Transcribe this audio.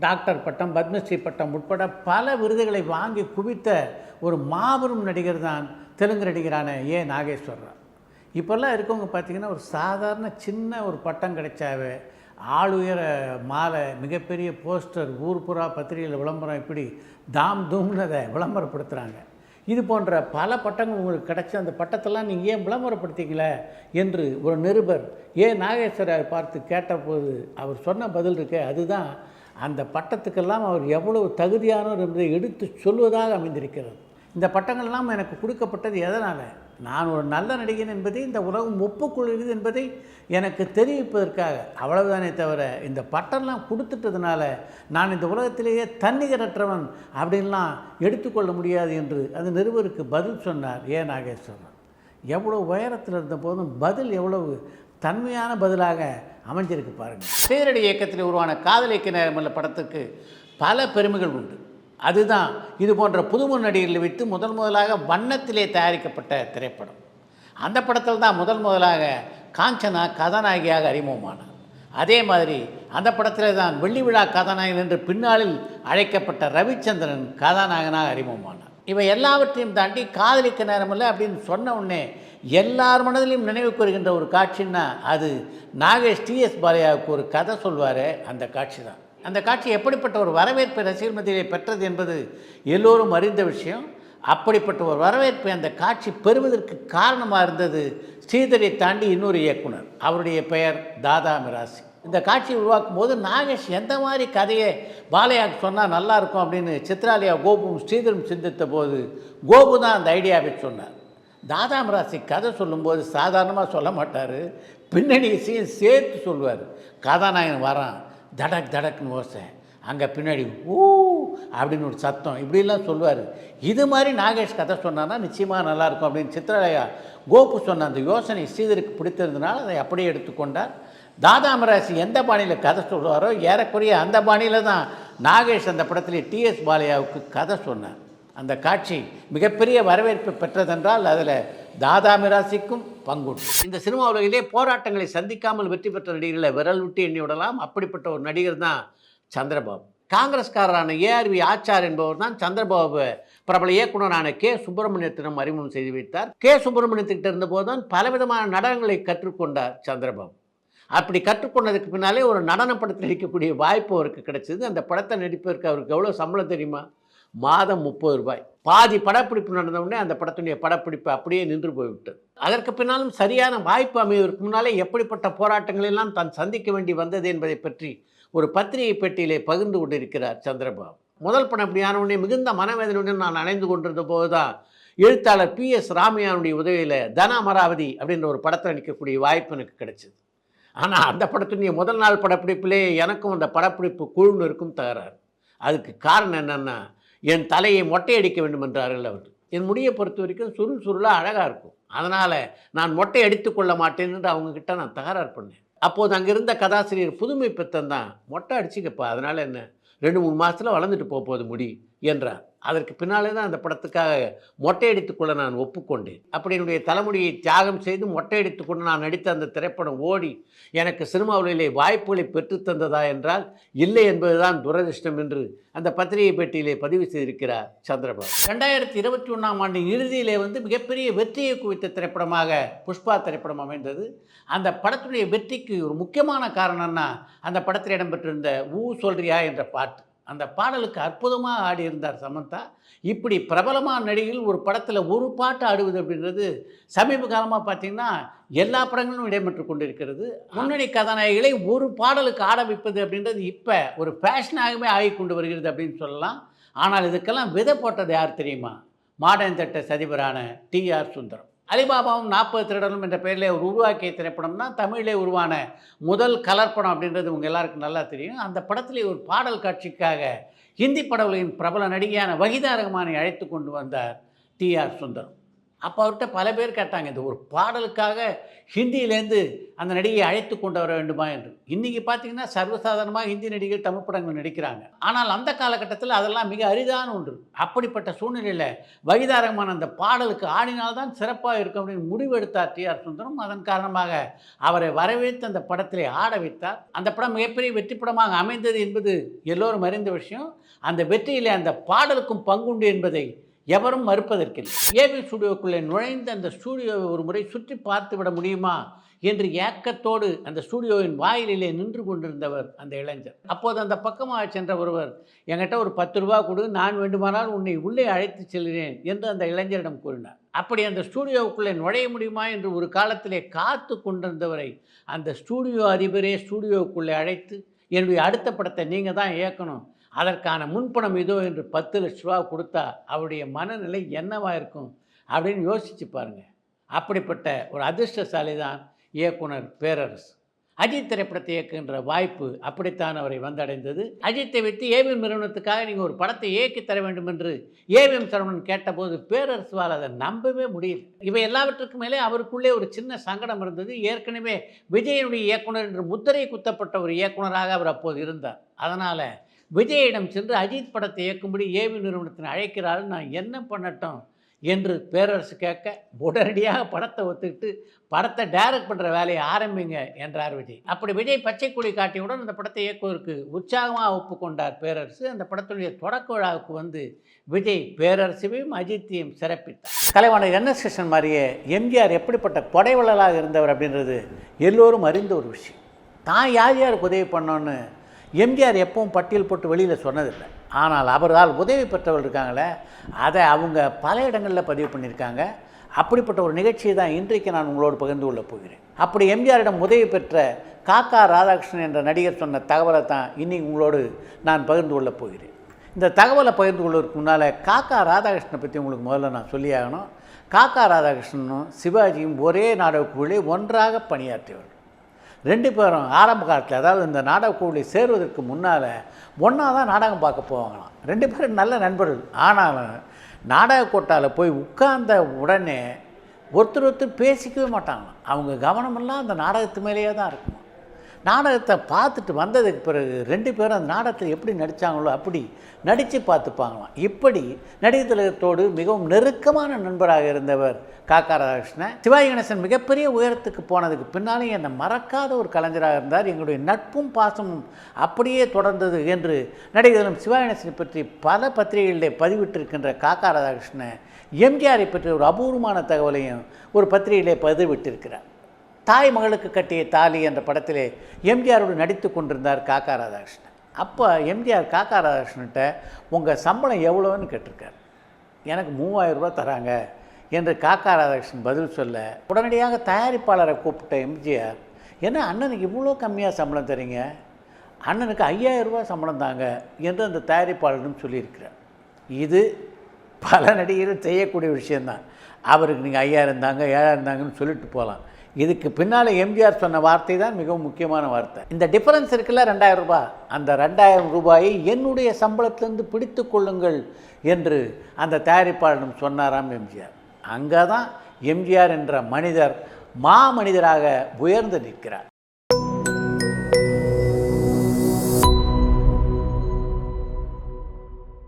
Doctor பட்டம், பத்மஸ்ரீ பட்டம் உட்பட பல விருதுகளை வாங்கி குவித்த ஒரு மாபெரும் நடிகர் தான் தெலுங்கு நடிகரான ஏ நாகேஸ்வர் ராவ். இப்போல்லாம் இருக்கவங்க பார்த்திங்கன்னா ஒரு சாதாரண சின்ன ஒரு பட்டம் கிடைச்சாவே ஆளுயர மாலை, மிகப்பெரிய போஸ்டர், ஊர் புறா பத்திரிகையில் விளம்பரம், இப்படி தாம் தூம்னு அதை விளம்பரப்படுத்துகிறாங்க. இது போன்ற பல பட்டங்கள் உங்களுக்கு கிடச்சி அந்த பட்டத்தெல்லாம் நீங்கள் ஏன் விளம்பரப்படுத்திக்கல என்று ஒரு நிருபர் ஏ நாகேஸ்வரை பார்த்து கேட்டபோது அவர் சொன்ன பதில் இருக்கே, அதுதான் அந்த பட்டத்துக்கெல்லாம் அவர் எவ்வளவு தெரியானவர் என்பதை எடுத்து சொல்வதாக அமைந்திருக்கிறது. இந்த பட்டங்கள்லாம் எனக்கு கொடுக்கப்பட்டது எதனால்? நான் ஒரு நல்ல நடிகன் என்பதை இந்த உலகம் ஒப்புக்கொள்கிறது என்பதை எனக்கு தெரிவிப்பதற்காக, அவ்வளவுதானே தவிர இந்த பட்டம்லாம் கொடுத்துட்டதுனால நான் இந்த உலகத்திலேயே தன்னிகரற்றவன் அப்படின்லாம் எடுத்துக்கொள்ள முடியாது என்று அந்த நிருபருக்கு பதில் சொன்னார் ஏ நாகேஸ்வரன். எவ்வளோ உயரத்தில் இருந்த போதும் பதில் எவ்வளவு தன்மையான பதிலாக அமைஞ்சிருக்கு பாருங்கள். சீரடி இயக்கத்தில் உருவான காதலிக்க நேரமுள்ள படத்துக்கு பல பெருமைகள் உண்டு. அதுதான் இது போன்ற புதுமுன் நடிகர்களை வைத்து முதலாக வண்ணத்திலே தயாரிக்கப்பட்ட திரைப்படம். அந்த படத்தில் தான் முதலாக காஞ்சனா கதாநாயகியாக அறிமுகமானார். அதே மாதிரி அந்த படத்தில் தான் வெள்ளி விழா கதாநாயகன் என்று பின்னாளில் அழைக்கப்பட்ட ரவிச்சந்திரன் கதாநாயகனாக அறிமுகமானார். இவை எல்லாவற்றையும் தாண்டி காதலிக்க நேரமில்லை அப்படின்னு சொன்ன உடனே எல்லார் மனதிலையும் நினைவுக்கு வருகின்ற ஒரு காட்சின்னா அது நாகேஷ் டிஎஸ் பாலையாவுக்கு ஒரு கதை சொல்வார். அந்த காட்சி தான். அந்த காட்சி எப்படிப்பட்ட ஒரு வரவேற்பை ரசிகர் மத்தியிலே பெற்றது என்பது எல்லோரும் அறிந்த விஷயம். அப்படிப்பட்ட ஒரு வரவேற்பை அந்த காட்சி பெறுவதற்கு காரணமாக இருந்தது ஸ்ரீதரை தாண்டி இன்னொரு இயக்குனர், அவருடைய பெயர் தாதா மிராசி. இந்த காட்சியை உருவாக்கும் போது நாகேஷ் எந்த மாதிரி கதையை பாலையாவுக்கு சொன்னால் நல்லாயிருக்கும் அப்படின்னு சித்ராலயா, கோபுவும் ஸ்ரீதரும் சிந்தித்த போது கோபு தான் அந்த ஐடியாவை சொன்னார். தாதா மிராசி கதை சொல்லும்போது சாதாரணமாக சொல்ல மாட்டார், பின்னணியையும் சேர்த்து சொல்லுவார். கதாநாயகன் வரான், தடக் தடக்குன்னு ஓசை, அங்கே பின்னாடி ஊ அப்படின்னு ஒரு சத்தம், இப்படிலாம் சொல்லுவார். இது மாதிரி நாகேஷ் கதை சொன்னான்னா நிச்சயமாக நல்லாயிருக்கும் அப்படின்னு சித்ராலயா கோபு சொன்ன அந்த யோசனை ஸ்ரீதருக்கு பிடித்திருந்தனால அதை அப்படியே எடுத்துக்கொண்டார். தாதா மிராசி எந்த பாணியில் கதை சொல்லுவாரோ ஏறக்குறைய அந்த பாணியில் தான் நாகேஷ் அந்த படத்தில் டிஎஸ் பாலையாவுக்கு கதை சொன்னார். அந்த காட்சி மிகப்பெரிய வரவேற்பு பெற்றதென்றால் அதில் தாதா மிராசிக்கும் பங்குண்டு. இந்த சினிமா உலகிலே போராட்டங்களை சந்திக்காமல் வெற்றி பெற்ற நடிகர்களை விரல் விட்டு எண்ணி விடலாம். அப்படிப்பட்ட ஒரு நடிகர் தான் சந்திரபாபு. காங்கிரஸ்காரரான ஏஆர்வி ஆச்சார் என்பவர் தான் சந்திரபாபு பிரபல இயக்குனரான கே சுப்பிரமணியத்திடம் அறிமுகம் செய்து வைத்தார். கே சுப்பிரமணியத்திட்ட இருந்தபோது தான் பலவிதமான நடனங்களை கற்றுக்கொண்டார் சந்திரபாபு. அப்படி கற்றுக்கொண்டதுக்கு பின்னாலே ஒரு நடன படத்தில் நடிக்கக்கூடிய வாய்ப்பு அவருக்கு கிடைச்சது. அந்த படத்தை நடிப்பதற்கு அவருக்கு எவ்வளோ சம்பளம் தெரியுமா? மாதம் 30 ரூபாய். பாதி படப்பிடிப்பு நடந்தவுடனே அந்த படத்துடைய படப்பிடிப்பு அப்படியே நின்று போய்விட்டது. அதற்கு பின்னாலும் சரியான வாய்ப்பு அமைவதற்கு முன்னாலே எப்படிப்பட்ட போராட்டங்களெல்லாம் தான் சந்திக்க வேண்டி வந்தது என்பதை பற்றி ஒரு பத்திரிகை பெட்டியிலே பகிர்ந்து கொண்டிருக்கிறார் சந்திரபாபு. முதல் படம் அப்படியான உடனே மிகுந்த மனவேதனையுடன் நான் அணைந்து கொண்டிருந்த போது தான் எழுத்தாளர் PS ராமையானுடைய உதவியில் தன அமராவதி அப்படின்ற ஒரு படத்தை நடிக்கக்கூடிய வாய்ப்பு எனக்கு கிடைச்சிது. ஆனால் அந்த படத்துடைய முதல் நாள் படப்பிடிப்பிலே எனக்கும் அந்த படப்பிடிப்பு குழுவினருக்கும் தகராறு. அதுக்கு காரணம் என்னென்னா, என் தலையை மொட்டையடிக்க வேண்டும் என்றார்கள் அவர். என் முடியை பொறுத்த வரைக்கும் சுருள் சுருளாக அழகாக இருக்கும், அதனால் நான் மொட்டை அடித்து கொள்ள மாட்டேன் என்று அவங்கக்கிட்ட நான் தகராறு பண்ணேன். அப்போது அங்கே இருந்த கதாசிரியர் புதுமை பித்தன் தான், மொட்டை அடிச்சுக்கப்பா, அதனால் என்ன, 2-3 மாதத்தில் வளர்ந்துட்டு போகுது முடி என்றார். அதற்கு பின்னாலே தான் அந்த படத்துக்காக மொட்டையடித்துக்கொள்ள நான் ஒப்புக்கொண்டேன். அப்படி என்னுடைய தலைமுடியை தியாகம் செய்து மொட்டையடித்துக்கொண்டு நான் நடித்த அந்த திரைப்படம் ஓடி எனக்கு சினிமாவிலே வாய்ப்புகளை பெற்றுத்தந்ததா என்றால் இல்லை என்பதுதான் துரதிர்ஷ்டம் என்று அந்த பத்திரிகை பெட்டியிலே பதிவு செய்திருக்கிறார் சந்திரபாபு. 2021ஆம் ஆண்டு இறுதியிலே மிகப்பெரிய வெற்றியை குவித்த திரைப்படமாக புஷ்பா திரைப்படம் அமைந்தது. அந்த படத்துடைய வெற்றிக்கு ஒரு முக்கியமான காரணம்னா அந்த படத்தில் இடம்பெற்றிருந்த ஊ சொல்றியா என்ற பாட்டு. அந்த பாடலுக்கு அற்புதமாக ஆடியிருந்தார் சமந்தா. இப்படி பிரபலமான நடிகைகள் ஒரு படத்தில் ஒரு பாட்டு ஆடுவது அப்படின்றது சமீப காலமாக பார்த்திங்கன்னா எல்லா படங்களும் இடம்பெற்று கொண்டிருக்கிறது. முன்னணி கதாநாயகிகளை ஒரு பாடலுக்கு ஆட வைப்பது அப்படின்றது இப்போ ஒரு ஃபேஷனாகவே ஆகி கொண்டு வருகிறது அப்படின்னு சொல்லலாம். ஆனால் இதுக்கெல்லாம் விதை போட்டது யார் தெரியுமா? மாடர்ன் தியேட்டர்ஸ் அதிபரான TR சுந்தரம். அலிபாபாவும் 40 திருடனும் என்ற பெயரில் ஒரு உருவாக்கிய திரைப்படம் தான் தமிழிலே உருவான முதல் கலர் படம் அப்படின்றது உங்கள் எல்லாருக்கும் நல்லா தெரியும். அந்த படத்திலே ஒரு பாடல் காட்சிக்காக ஹிந்தி பட உலகின் பிரபல நடிகையான வஹீதா ரஹ்மானை அழைத்து கொண்டு வந்தார் TR சுந்தரம். அப்போ அவர்கிட்ட பல பேர் கேட்டாங்க, இந்த ஒரு பாடலுக்காக ஹிந்தியிலேருந்து அந்த நடிகையை அழைத்து கொண்டு வர வேண்டுமா என்று. இன்றைக்கி பார்த்தீங்கன்னா சர்வசாதாரணமாக ஹிந்தி நடிகர்கள் தமிழ் படங்கள் நடிக்கிறாங்க. ஆனால் அந்த காலகட்டத்தில் அதெல்லாம் மிக அரிதான ஒன்று. அப்படிப்பட்ட சூழ்நிலையில் வகிதா ரஹ்மான் அந்த பாடலுக்கு ஆடினால்தான் சிறப்பாக இருக்கும் அப்படின்னு முடிவெடுத்தார் டி.ஆர். சுந்தரம். அதன் காரணமாக அவரை வரவேற்று அந்த படத்திலே ஆட வைத்தார். அந்த படம் மிகப்பெரிய வெற்றி படமாக அமைந்தது என்பது எல்லோரும் அறிந்த விஷயம். அந்த வெற்றியிலே அந்த பாடலுக்கும் பங்குண்டு என்பதை எவரும் மறுப்பதற்கில்லை. ஏவி ஸ்டுடியோக்குள்ளே நுழைந்து அந்த ஸ்டூடியோவை ஒரு முறை சுற்றி பார்த்து விட முடியுமா என்று ஏக்கத்தோடு அந்த ஸ்டூடியோவின் வாயிலிலே நின்று கொண்டிருந்தவர் அந்த இளைஞர். அப்போது அந்த பக்கமாக சென்ற ஒருவர், என்கிட்ட ஒரு 10 ரூபா கொடு, நான் வேண்டுமானால் உன்னை உள்ளே அழைத்து செல்கிறேன் என்று அந்த இளைஞரிடம் கூறினார். அப்படி அந்த ஸ்டூடியோவுக்குள்ளே நுழைய முடியுமா என்று ஒரு காலத்திலே காத்து கொண்டிருந்தவரை அந்த ஸ்டூடியோ அதிபரே ஸ்டூடியோவுக்குள்ளே அழைத்து, என்னுடைய அடுத்த படத்தை நீங்கள் தான் இயக்கணும், அதற்கான முன்பணம் இதோ என்று 10 லட்ச ரூபா கொடுத்தா அவருடைய மனநிலை என்னவாக இருக்கும் அப்படின்னு யோசித்து பாருங்கள். அப்படிப்பட்ட ஒரு அதிர்ஷ்டசாலி தான் இயக்குனர் பேரரசு. அஜித் திரைப்படத்தை இயக்குகின்ற வாய்ப்பு அப்படித்தான் அவரை வந்தடைந்தது. அஜித்தை வைத்து ஏவிஎம் நிறுவனத்துக்காக நீங்கள் ஒரு படத்தை இயக்கி தர வேண்டும் என்று ஏவிஎம் சரவணன் கேட்டபோது பேரரசுவால் அதை நம்பவே முடியல. இவை எல்லாவற்றுக்கும் மேலே அவருக்குள்ளே ஒரு சின்ன சங்கடம் இருந்தது. ஏற்கனவே விஜயனுடைய இயக்குனர் என்று முத்திரை குத்தப்பட்ட ஒரு இயக்குனராக அவர் அப்போது இருந்தார். அதனால் விஜயிடம் சென்று அஜித் படத்தை இயக்கும்படி ஏவி நிறுவனத்தினை அழைக்கிறாள், நான் என்ன பண்ணட்டும் என்று பேரரசு கேட்க, உடனடியாக படத்தை ஒத்துக்கிட்டு படத்தை டைரக்ட் பண்ணுற வேலையை ஆரம்பிங்க என்றார் விஜய். அப்படி விஜய் பச்சை கொடி காட்டியவுடன் அந்த படத்தை இயக்குவதற்கு உற்சாகமாக ஒப்புக்கொண்டார் பேரரசு. அந்த படத்துடைய தொடக்க விழாவுக்கு வந்து விஜய் பேரரசுவையும் அஜித்தையும் சிறப்பித்தார். கலைவாணர் என்.எஸ். கிருஷ்ணன் மாதிரியே எம்ஜிஆர் எப்படிப்பட்ட கொடைவள்ளலாக இருந்தவர் அப்படின்றது எல்லோரும் அறிந்த ஒரு விஷயம். தான் யார் யாருக்கு உதவி பண்ணோன்னு எம்ஜிஆர் எப்பவும் பட்டியல் போட்டு வெளியில் சொன்னதில்லை. ஆனால் அவரால் உதவி பெற்றவர்கள் இருக்காங்களே, அதை அவங்க பல இடங்களில் பதிவு பண்ணியிருக்காங்க. அப்படிப்பட்ட ஒரு நிகழ்ச்சியை தான் இன்றைக்கு நான் உங்களோடு பகிர்ந்து கொள்ளப் போகிறேன். அப்படி எம்ஜிஆரிடம் உதவி பெற்ற காக்கா ராதாகிருஷ்ணன் என்ற நடிகர் சொன்ன தகவலை தான் இன்றைக்கி உங்களோடு நான் பகிர்ந்து கொள்ளப் போகிறேன். இந்த தகவலை பகிர்ந்து கொள்வதற்கு முன்னால் காக்கா ராதாகிருஷ்ணனை பற்றி உங்களுக்கு முதல்ல நான் சொல்லி ஆகணும். காக்கா ராதாகிருஷ்ணனும் சிவாஜியும் ஒரே நாடகக்குழுவிலே ஒன்றாக பணியாற்றியவர்கள். 2 பேரும் ஆரம்ப காலத்தில், அதாவது இந்த நாடகக்குழுவை சேருவதற்கு முன்னால் ஒன்றா தான் நாடகம் பார்க்க போவாங்களாம். 2 பேரும் நல்ல நண்பர்கள். ஆனாலும் நாடக கோட்டாவில் போய் உட்கார்ந்த உடனே ஒருத்தர் பேசிக்கவே மாட்டாங்களாம். அவங்க கவனமெல்லாம் அந்த நாடகத்து மேலேயே தான் இருக்குமா. நாடகத்தை பார்த்துட்டு வந்ததுக்கு பிறகு 2 பேரும் அந்த நாடகத்தில் எப்படி நடித்தாங்களோ அப்படி நடித்து பார்த்துப்பாங்களாம். இப்படி நடிகர் திலகத்தோடு மிகவும் நெருக்கமான நண்பராக இருந்தவர் காக்கா ராதாகிருஷ்ணன். சிவாஜி கணேசன் மிகப்பெரிய உயரத்துக்கு போனதுக்கு பின்னாலே என்னை மறக்காத ஒரு கலைஞராக இருந்தார். எங்களுடைய நட்பும் பாசமும் அப்படியே தொடர்ந்தது என்று நடிகர்களும் சிவாஜி கணேசனை பற்றி பல பத்திரிகைகளிலே பதிவிட்டிருக்கின்ற காக்கா ராதாகிருஷ்ணன் எம்ஜிஆரை பற்றி ஒரு அபூர்வமான தகவலையும் ஒரு பத்திரிகையிலே பதிவிட்டிருக்கிறார். தாய் மகளுக்கு கட்டிய தாலி என்ற படத்திலே எம்ஜிஆரோடு நடித்து கொண்டிருந்தார் காக்கா ராதாகிருஷ்ணன். அப்போ எம்ஜிஆர் காக்கா ராதாகிருஷ்ணன்கிட்ட உங்கள் சம்பளம் எவ்வளோன்னு கேட்டிருக்கார். எனக்கு 3000 ரூபா தராங்க என்று காக்கா ராதாகிருஷ்ணன் பதில் சொல்ல, உடனடியாக தயாரிப்பாளரை கூப்பிட்ட எம்ஜிஆர், என்ன அண்ணனுக்கு இவ்வளோ கம்மியாக சம்பளம் தரீங்க, அண்ணனுக்கு 5000 ரூபா சம்பளம் தாங்க என்று அந்த தயாரிப்பாளரிடம் சொல்லியிருக்கிறார். இது பல நடிகர்கள் செய்யக்கூடிய விஷயந்தான். அவருக்கு நீங்கள் 5000 தாங்க 7000 தாங்கன்னு சொல்லிட்டு போகலாம். இதுக்கு பின்னால் எம்ஜிஆர் சொன்ன வார்த்தை தான் மிகவும் முக்கியமான வார்த்தை. இந்த டிஃபரன்ஸ் இருக்குல்ல 2000 ரூபாய், அந்த 2000 ரூபாயை என்னுடைய சம்பளத்திலிருந்து பிடித்து கொள்ளுங்கள் என்று அந்த தயாரிப்பாளரிடம் சொன்னாராம் எம்ஜிஆர். அங்கே தான் எம்ஜிஆர் என்ற மனிதர் மாமனிதராக உயர்ந்து நிற்கிறார்.